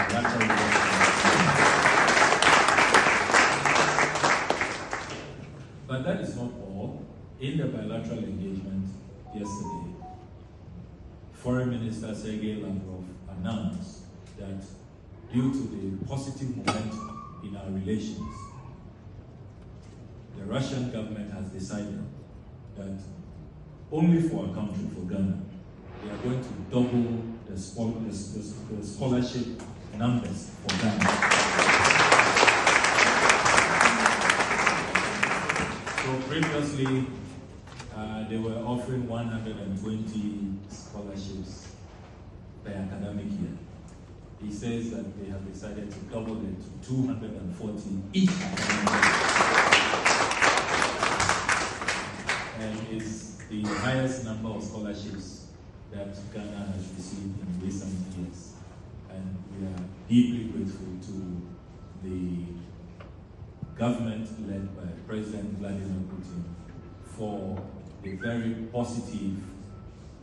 bilateral relations. But that is not all. In the bilateral engagement yesterday, Foreign Minister Sergei Lavrov announced that due to the positive momentum in our relations, the Russian government has decided that only for our country, for Ghana, they are going to double the scholarship numbers for Ghana. So previously, they were offering 120 scholarships per academic year. He says that they have decided to double it to 240 each academic year. And it's the highest number of scholarships that Ghana has received in recent years. And we are deeply grateful to the government led by President Vladimir Putin for a very positive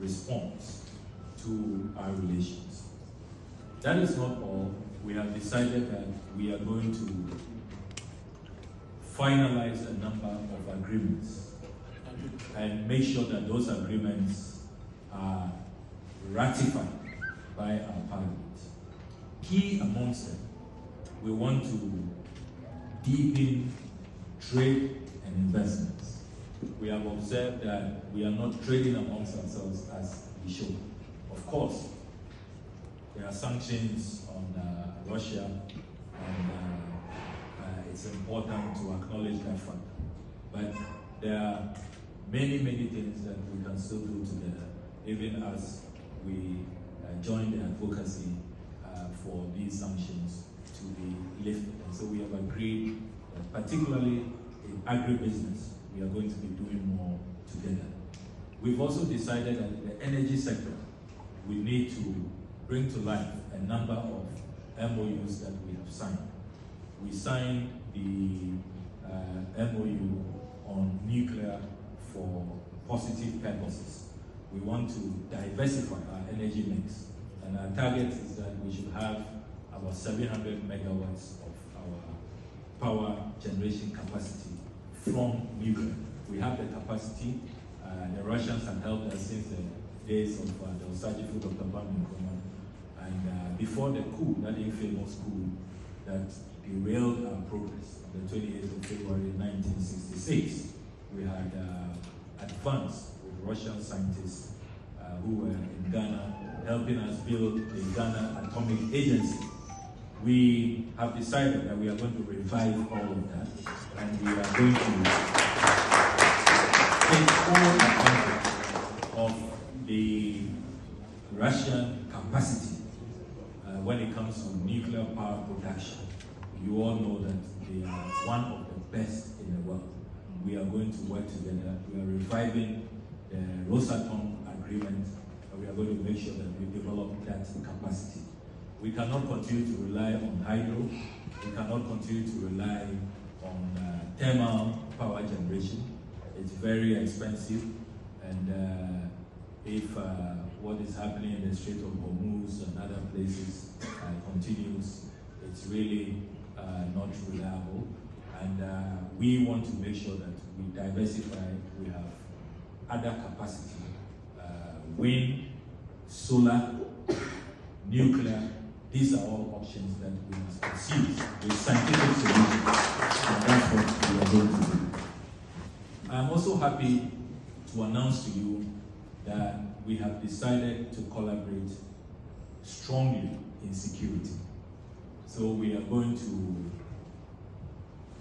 response to our relations. That is not all. We have decided that we are going to finalize a number of agreements and make sure that those agreements are ratified by our parliament. Key amongst them, we want to deepen trade and investments. We have observed that we are not trading amongst ourselves as we should. Of course, there are sanctions on Russia, and it's important to acknowledge that fact. But there are many things that we can still do together, even as we join the advocacy for these sanctions to be lifted. And so we have agreed that particularly in agribusiness, we are going to be doing more together. We've also decided that in the energy sector, we need to bring to life a number of MOUs that we have signed. We signed the MOU on nuclear for positive purposes. We want to diversify our energy mix, and our target is that we should have about 700 megawatts of our power generation capacity from nuclear. We have the capacity. The Russians have helped us since the days of the Okudzeto Ablakwa, and before the coup, that infamous coup that derailed our progress on the 28th of February 1966, we had advanced with Russian scientists who were in Ghana helping us build the Ghana Atomic Agency. We have decided that we are going to revive all of that, and we are going to take full advantage of the Russian capacity when it comes to nuclear power production. You all know that they are one of the best in the world. We are going to work together. We are reviving the Rosatom agreement, and we are going to make sure that we develop that capacity. We cannot continue to rely on hydro. We cannot continue to rely on thermal power generation. It's very expensive, and if what is happening in the Strait of Hormuz and other places continues, it's really not reliable. And we want to make sure that we diversify. We have other capacity, wind, solar, nuclear. These are all options that we must pursue with scientific solutions, and that's what we are going to do. I'm also happy to announce to you that we have decided to collaborate strongly in security. So we are going to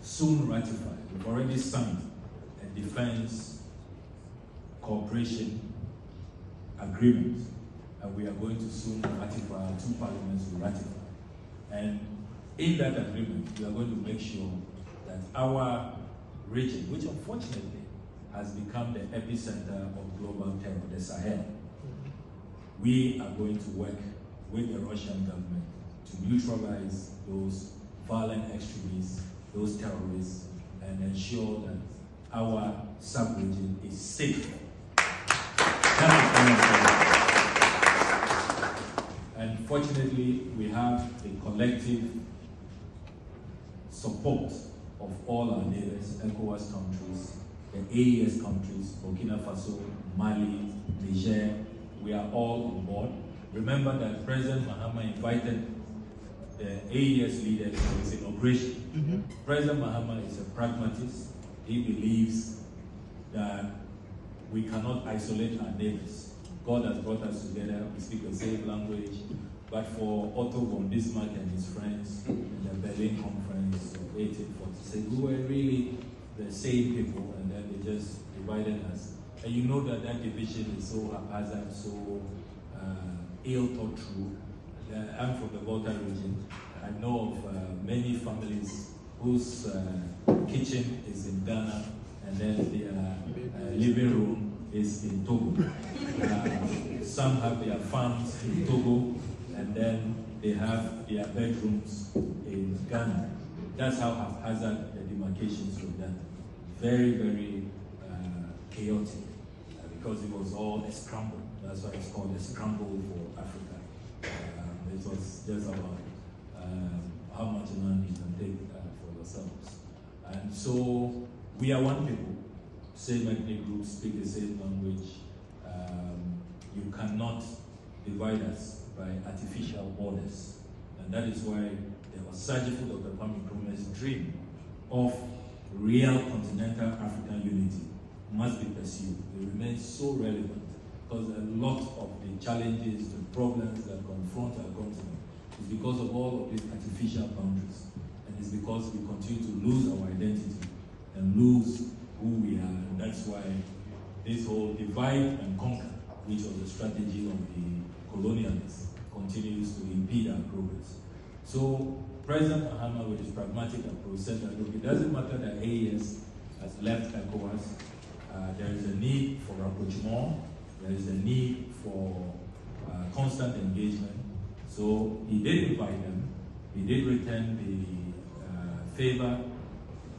soon ratify. We've already signed a defense cooperation agreement, and we are going to soon ratify. Our two parliaments will ratify. And in that agreement, we are going to make sure that our region, which unfortunately has become the epicenter of global terror, the Sahel, we are going to work with the Russian government to neutralize those violent extremists, those terrorists, and ensure that our sub-region is safe. And fortunately, we have the collective support of all our neighbors, ECOWAS countries, the AES countries, Burkina Faso, Mali, Niger. We are all on board. Remember that President Mahama invited the AES leaders for his inauguration. President Mahama is a pragmatist. He believes that we cannot isolate our neighbors. God has brought us together. We speak the same language. But for Otto von Bismarck and his friends in the Berlin Conference of 1846, we were really the same people, and then they just divided us. And you know that that division is so haphazard, so ill thought through. I'm from the Volta region. I know of many families whose kitchen is in Ghana, and then their living room is in Togo. Some have their farms in Togo, and then they have their bedrooms in Ghana. That's how haphazard the demarcations were done. Very, very chaotic, because it was all a scramble. That's why it's called a scramble for Africa. It was just about how much land you can take for yourselves. And so we are one people, same ethnic groups, speak the same language. You cannot divide us by artificial borders. And that is why there was surgical Dr. Kwame Nkrumah's dream of real continental African unity must be pursued. It remains so relevant because a lot of the challenges, the problems that confront our continent is because of all of these artificial boundaries. And it's because we continue to lose our identity and lose who we are. And that's why this whole divide and conquer, which was the strategy of the colonialists, continues to impede our progress. So President Mahama, with his pragmatic approach, said that look, it doesn't matter that AES has left ECOWAS. There is a need for rapprochement. There is a need for constant engagement. So he did invite them. He did return the favor,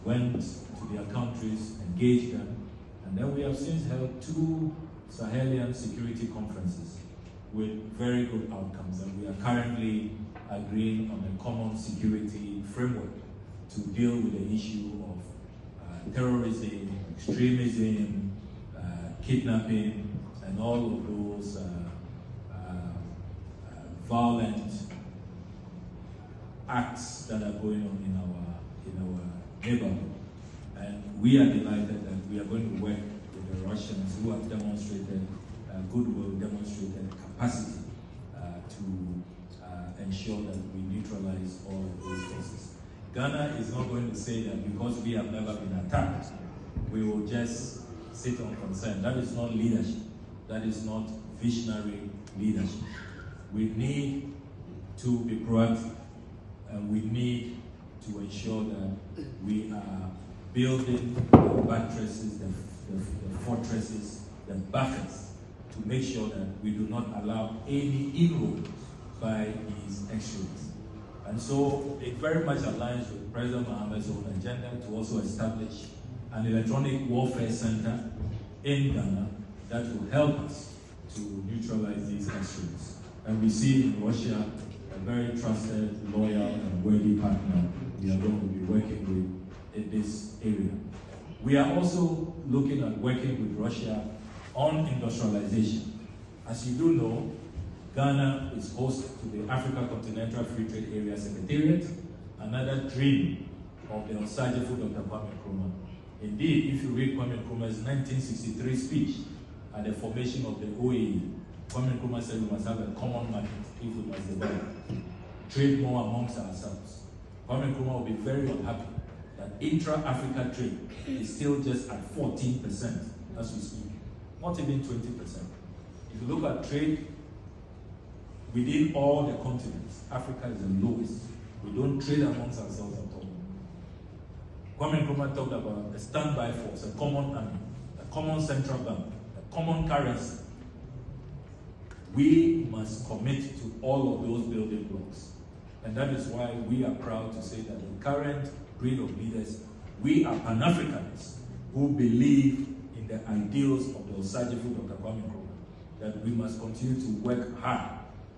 went to their countries, engaged them, and then we have since held 2 Sahelian security conferences with very good outcomes, and we are currently agreeing on a common security framework to deal with the issue of terrorism, extremism, kidnapping, and all of those violent acts that are going on in our neighborhood. And we are delighted that we are going to work with the Russians who have demonstrated goodwill, demonstrated capacity to ensure that we neutralize all of those forces. Ghana is not going to say that because we have never been attacked, we will just sit on concern. That is not leadership. That is not visionary leadership. We need to be proactive, and we need to ensure that we are building the buttresses, the fortresses, the buffers, to make sure that we do not allow any inroads by these extremists. And so it very much aligns with President Mahama's own agenda to also establish an electronic warfare center in Ghana that will help us to neutralize these extremists. And we see in Russia a very trusted, loyal, and worthy partner we are going to be working with in this area. We are also looking at working with Russia on industrialization. As you do know, Ghana is host to the Africa Continental Free Trade Area Secretariat, another dream of the unsageful Dr. Kwame Nkrumah. Indeed, if you read Kwame Nkrumah's 1963 speech at the formation of the OAE, Kwame Nkrumah said we must have a common market if we must develop, trade more amongst ourselves. Kwame Nkrumah will be very unhappy that intra-Africa trade is still just at 14% as we speak, not even 20%. If you look at trade within all the continents, Africa is the lowest. We don't trade amongst ourselves at all. Kwame Nkrumah talked about a standby force, a common army, a common central bank, a common currency. We must commit to all of those building blocks. And that is why we are proud to say that the current breed of leaders, we are Pan-Africanists who believe in the ideals of the unsageful Dr. Kwame Nkrumah, that we must continue to work hard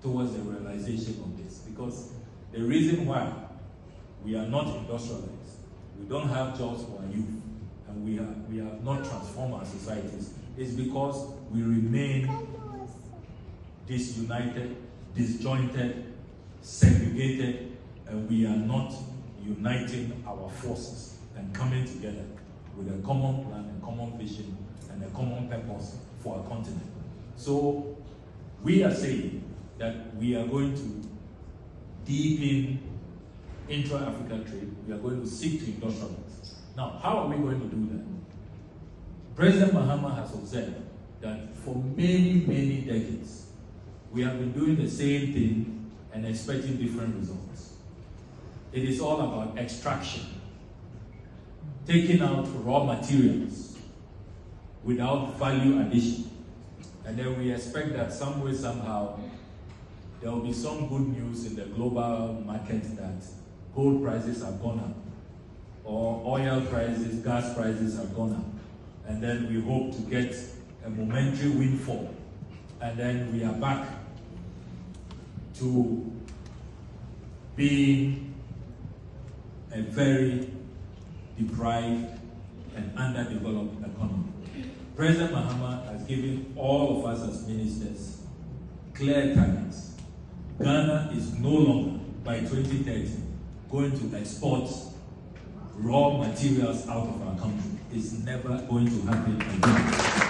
towards the realization of this. Because the reason why we are not industrialized, we don't have jobs for our youth, and we have not transformed our societies, is because we remain disunited, disjointed, segregated, and we are not uniting our forces and coming together with a common plan, a common vision, and a common purpose for our continent. So we are saying that we are going to deepen intra-African trade. We are going to seek to industrialize. Now, how are we going to do that? President Mahama has observed that for many, many decades, we have been doing the same thing and expecting different results. It is all about extraction, taking out raw materials without value addition. And then we expect that some way, somehow, there will be some good news in the global market that gold prices have gone up, or oil prices, gas prices have gone up. And then we hope to get a momentary windfall. And then we are back to being a very deprived and underdeveloped economy. President Mahama has given all of us as ministers clear targets. Ghana is no longer, by 2030, going to export raw materials out of our country. It's never going to happen again.